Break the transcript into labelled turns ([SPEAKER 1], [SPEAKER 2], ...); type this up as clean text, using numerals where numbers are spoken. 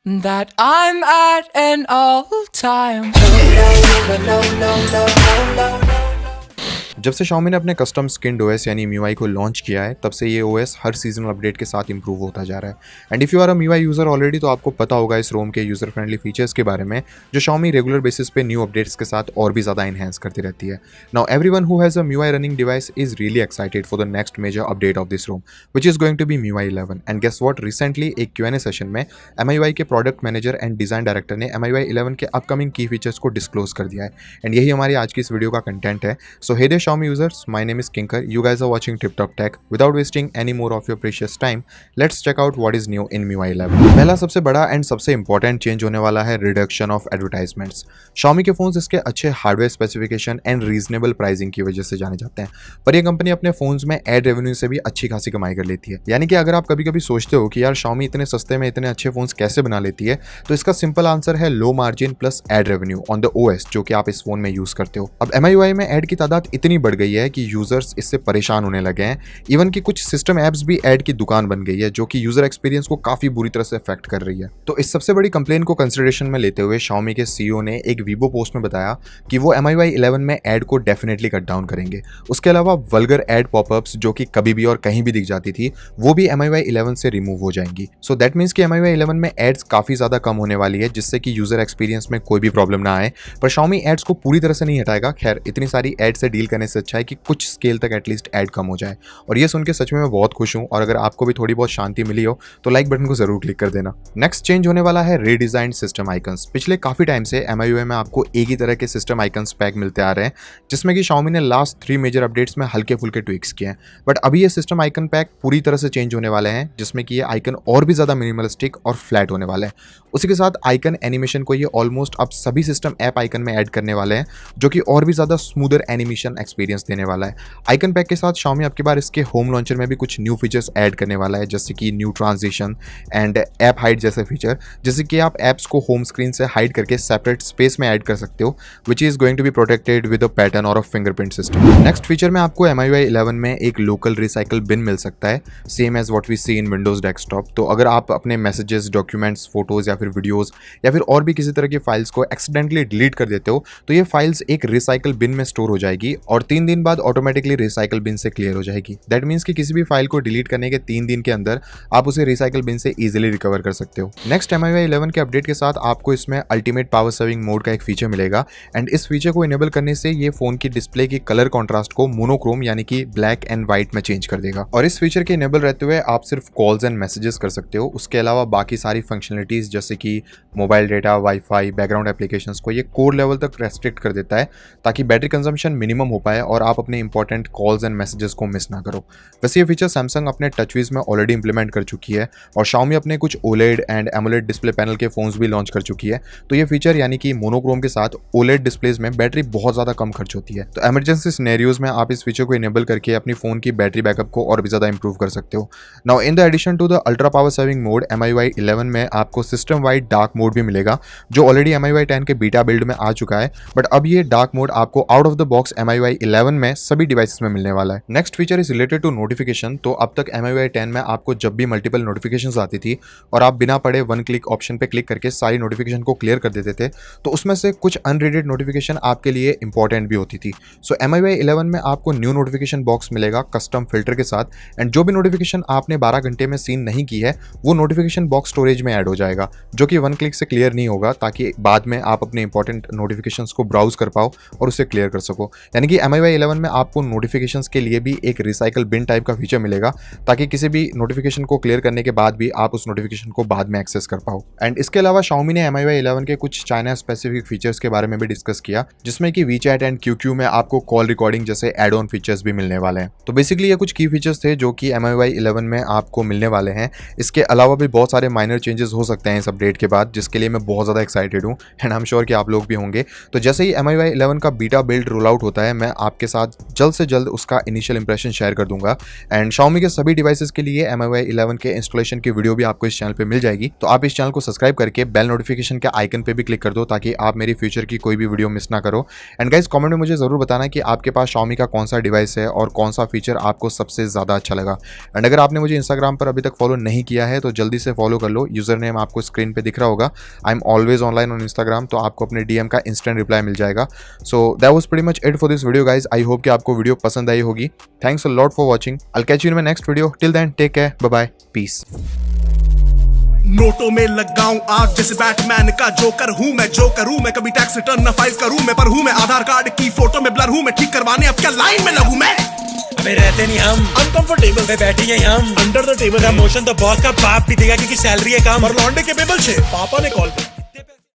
[SPEAKER 1] that I'm at an all-time.
[SPEAKER 2] जब से Xiaomi ने अपने कस्टम स्किन्ड ओएस यानी MIUI को लॉन्च किया है, तब से ये ओएस हर सीजनल अपडेट के साथ इंप्रूव होता जा रहा है। And if you are a MIUI user already, तो आपको पता होगा इस रोम के यूज़र फ्रेंडली फीचर्स के बारे में, जो Xiaomi रेगुलर बेसिस पे न्यू अपडेट्स के साथ और भी ज़्यादा इन्हेंस करती रहती है। Now everyone who has a MIUI running device is really excited for the next major update of this ROM, which is going to be MIUI 11। And guess what, recently एक Q&A session में MIUI के product manager and design director ने MIUI 11 के upcoming की features को disclose कर दिया है। एंड यही हमारी आज की इस वीडियो का कंटेंट है। So hey there Xiaomi users, my name is Kinkar. You guys are watching Tip Top Tech. Without wasting any more of your precious time, let's check out what is new in MIUI 11. पहला सबसे बड़ा and सबसे important change होने वाला है reduction of advertisements. Xiaomi के phones इसके अच्छे hardware specification and reasonable pricing की वजह से जाने जाते हैं, पर यह कंपनी अपने फोन्स में एड रेवेन्यू से भी अच्छी खासी कमाई कर लेती है। यानी कि अगर आप कभी कभी सोचते हो कि यार Xiaomi इतने सस्ते में इतने अच्छे फोन्स कैसे बना लेती है, तो इसका सिंपल आंसर है low margin plus ad revenue on the OS जो कि आप इस फोन में यूज करते हो। अब MIUI में एड की तादाद इतनी बढ़ गई है कि यूजर्स इससे परेशान होने लगे हैं। इवन कि कुछ सिस्टम एप्स भी ऐड की दुकान बन गई है, जो कि यूजर एक्सपीरियंस को काफी बुरी तरह से अफेक्ट कर रही है। तो इस सबसे बड़ी कंप्लेन को कंसिडरेशन में लेते हुए Xiaomi के सीईओ ने एक वीबो पोस्ट में बताया कि वो MIUI 11 में ऐड को डेफिनेटली कट डाउन करेंगे। उसके अलावा वल्गर ऐड पॉपअप्स जो कि कभी भी और कहीं भी दिख जाती थी, वो भी MIUI 11 से रिमूव हो जाएंगी। सो दैट मीन्स कि MIUI 11 में एड्स काफी ज्यादा कम होने वाली है, जिससे कि यूजर एक्सपीरियंस में कोई भी प्रॉब्लम ना आए। पर Xiaomi एड्स को पूरी तरह से नहीं हटाएगा। खैर, इतनी सारी एड से डील करने से अच्छा है कि कुछ स्केल तक एटलीस्ट एड कम हो जाए। और ये सुन के सच में मैं बहुत खुश हूं। और अगर आपको भी थोड़ी बहुत शांति मिली हो तो लाइक बटन को जरूर क्लिक कर देना। नेक्स्ट चेंज होने वाला है रीडिजाइन सिस्टम आइकन्स। पिछले काफी टाइम से MIUI में आपको एक ही तरह के सिस्टम आइकन्स पैक मिलते आ रहे हैं, जिसमें कि Xiaomi ने लास्ट 3 मेजर अपडेट्स में हल्के फुल्के ट्विक्स किए हैं। बट अभी ये सिस्टम आइकन पैक पूरी तरह से चेंज होने वाले हैं, जिसमें कि ये आइकन और भी ज्यादा मिनिमलिस्टिक और फ्लैट होने वाले हैं। उसी के साथ आइकन एनिमेशन को ये ऑलमोस्ट अब सभी सिस्टम ऐप आइकन में ऐड करने वाले हैं, जो कि और भी ज्यादा स्मूदर एनिमेशन एक्सपीरियंस देने वाला है। आइकन पैक के साथ Xiaomi आपके बार इसके होम लॉन्चर में भी कुछ न्यू फीचर्स ऐड करने वाला है, जैसे कि new transition and app hide जैसे फीचर, जैसे कि आप ऐप्स को होम स्क्रीन से हाइड करके सेपरेट स्पेस में ऐड कर सकते हो, which is going to be protected with a pattern और a fingerprint system. Next feature में आपको MIUI 11 में एक लोकल रिसाइकल बिन मिल सकता है, same as what we see in Windows desktop. तो अगर आप अपने मैसेजेस, डॉक्यूमेंट्स, फोटोज या फिर वीडियोज या फिर और भी किसी तरह की फाइल्स को एक्सीडेंटली डिलीट कर देते हो, तो ये फाइल्स एक रिसाइकल बिन में स्टोर हो जाएगी और 3 दिन बाद ऑटोमेटिकली रिसाइकल बिन से क्लियर हो जाएगी। दैट मीन्स कि किसी भी फाइल को डिलीट करने के 3 दिन के अंदर आप उसे रिसाइकल बिन से इजीली रिकवर कर सकते हो। नेक्स्ट MIUI 11 के अपडेट के साथ आपको इसमें अल्टीमेट पावर सेविंग मोड का एक फीचर मिलेगा। एंड इस फीचर को इनेबल करने से ये फोन की डिस्प्ले की कलर कॉन्ट्रास्ट को मोनोक्रोम यानी कि ब्लैक एंड व्हाइट में चेंज कर देगा। और इस फीचर के इनेबल रहते हुए आप सिर्फ कॉल्स एंड मैसेजेस कर सकते हो। उसके अलावा बाकी सारी फंक्शनलिटीज जैसे कि mobile data, wifi, background applications को ये कोर लेवल तक रेस्ट्रिक्ट कर देता है, ताकि बैटरी कंजम्पशन मिनिमम हो पाए और आप अपने इंपॉर्टेंट कॉल्स एंड मैसेजेस को मिस ना करो। वैसे ये फीचर सैमसंग अपने टचविज में ऑलरेडी इंप्लीमेंट कर चुकी है और Xiaomi अपने कुछ OLED and AMOLED display panel के फोन्स भी लॉन्च कर चुकी है। तो ये फीचर यानी कि मोनोक्रोम के साथ OLED डिस्प्लेज में बैटरी बहुत ज़्यादा कम खर्च होती है। तो इमरजेंसी सिनेरियोज में आप इस फीचर को इनेबल करके अपनी फोन की बैटरी बैकअप को और भी ज़्यादा इंप्रूव कर सकते हो। Now in the addition to the ultra power saving mode, MIUI 11 में आपको सिस्टम वाइड डार्क मोड भी मिलेगा, जो ऑलरेडी MIUI 10 के बीटा बिल्ड में आ चुका है। बट अब ये डार्क मोड आपको out of the box MIUI 11 में सभी डिवाइसेस में मिलने वाला है। Next feature is related to notification. तो अब तक MIUI 10 में आपको जब भी मल्टीपल नोटिफिकेशंस आती थी और आप बिना पढ़े वन क्लिक ऑप्शन पे क्लिक करके सारी नोटिफिकेशन को क्लियर कर देते थे, तो उसमें से कुछ अनरीडेड नोटिफिकेशन आपके लिए इंपॉर्टेंट भी होती थी। सो MIUI 11 में आपको न्यू नोटिफिकेशन बॉक्स मिलेगा कस्टम फिल्टर के साथ। एंड जो भी नोटिफिकेशन आपने 12 घंटे में सीन नहीं की है, वो नोटिफिकेशन बॉक्स स्टोरेज में ऐड हो जाएगा, जो कि वन क्लिक से क्लियर नहीं होगा, ताकि बाद में आप अपने इंपॉर्टेंट नोटिफिकेशंस को ब्राउज कर पाओ और उसे क्लियर कर सको। यानी कि MIUI 11 में आपको नोटिफिकेशंस के लिए भी एक रिसाइकल बिन टाइप का फीचर मिलेगा, ताकि किसी भी नोटिफिकेशन को क्लियर करने के बाद भी आप उस नोटिफिकेशन को बाद में एक्सेस कर पाओ। एंड इसके अलावा Xiaomi ने MIUI 11 के कुछ चाइना स्पेसिफिक फीचर्स के बारे में भी डिस्कस किया, जिसमें कि WeChat एंड QQ में आपको कॉल रिकॉर्डिंग जैसे एड ऑन फीचर्स भी मिलने वाले हैं। तो बेसिकली ये कुछ की फीचर्स थे जो कि MIUI 11 में आपको मिलने वाले हैं। इसके अलावा भी बहुत सारे माइनर चेंजेस हो सकते हैं इस अपडेट के बाद, जिसके लिए मैं बहुत ज़्यादा एक्साइटेड हूँ एंड आई एम श्योर कि आप लोग भी होंगे। तो जैसे ही MIUI 11 का बीटा बिल्ड रोल आउट होता है, मैं आपके साथ जल्द से जल्द उसका इनिशियल इंप्रेशन शेयर कर दूंगा। एंड Xiaomi के सभी डिवाइसेस के लिए MIUI 11 के इंस्टॉलेशन की वीडियो भी आपको इस चैनल पे मिल जाएगी। तो आप इस चैनल को सब्सक्राइब करके बेल नोटिफिकेशन के आइकन पे भी क्लिक कर दो, ताकि आप मेरी फ्यूचर की कोई भी वीडियो मिस ना करो। एंड गाइस, कमेंट में मुझे जरूर बताना कि आपके पास Xiaomi का कौन सा डिवाइस है और कौन सा फीचर आपको सबसे ज़्यादा अच्छा लगा। एंड अगर आपने मुझे इंस्टाग्राम पर अभी तक फॉलो नहीं किया है, तो जल्दी से फॉलो कर लो। यूजर नेम आपको स्क्रीन स्क्रीन पे दिख रहा होगा, I am always online on Instagram, तो आपको अपने DM का इंस्टेंट रिप्लाई मिल जाएगा। So that was pretty much it for this video guys. I hope कि आपको वीडियो पसंद आई होगी। Thanks a lot for watching. I will catch you in my next video. Till then take care, bye bye, peace.
[SPEAKER 3] नोटों में लगाऊं आग जैसे बैटमैन का जोकर हूँ मैं, जो करूँ मैं, कभी टैक्स रिटर्न न फाइल करूँ मैं, पर हूँ मैं आधार कार्ड की फोटो में ब्लर हूँ मैं, ठीक करवाने अब क्या लाइन में लगूं मैं।
[SPEAKER 4] अबे रहते नहीं हम
[SPEAKER 3] अनकंफर्टेबल
[SPEAKER 4] पे बैठे हैं हम
[SPEAKER 3] अंडर द टेबल।
[SPEAKER 4] प्रमोशन तो बॉस का बाप भी देगा क्योंकि सैलरी है कम,
[SPEAKER 3] और लौंडे केपेबल छे पापा ने कॉल किया।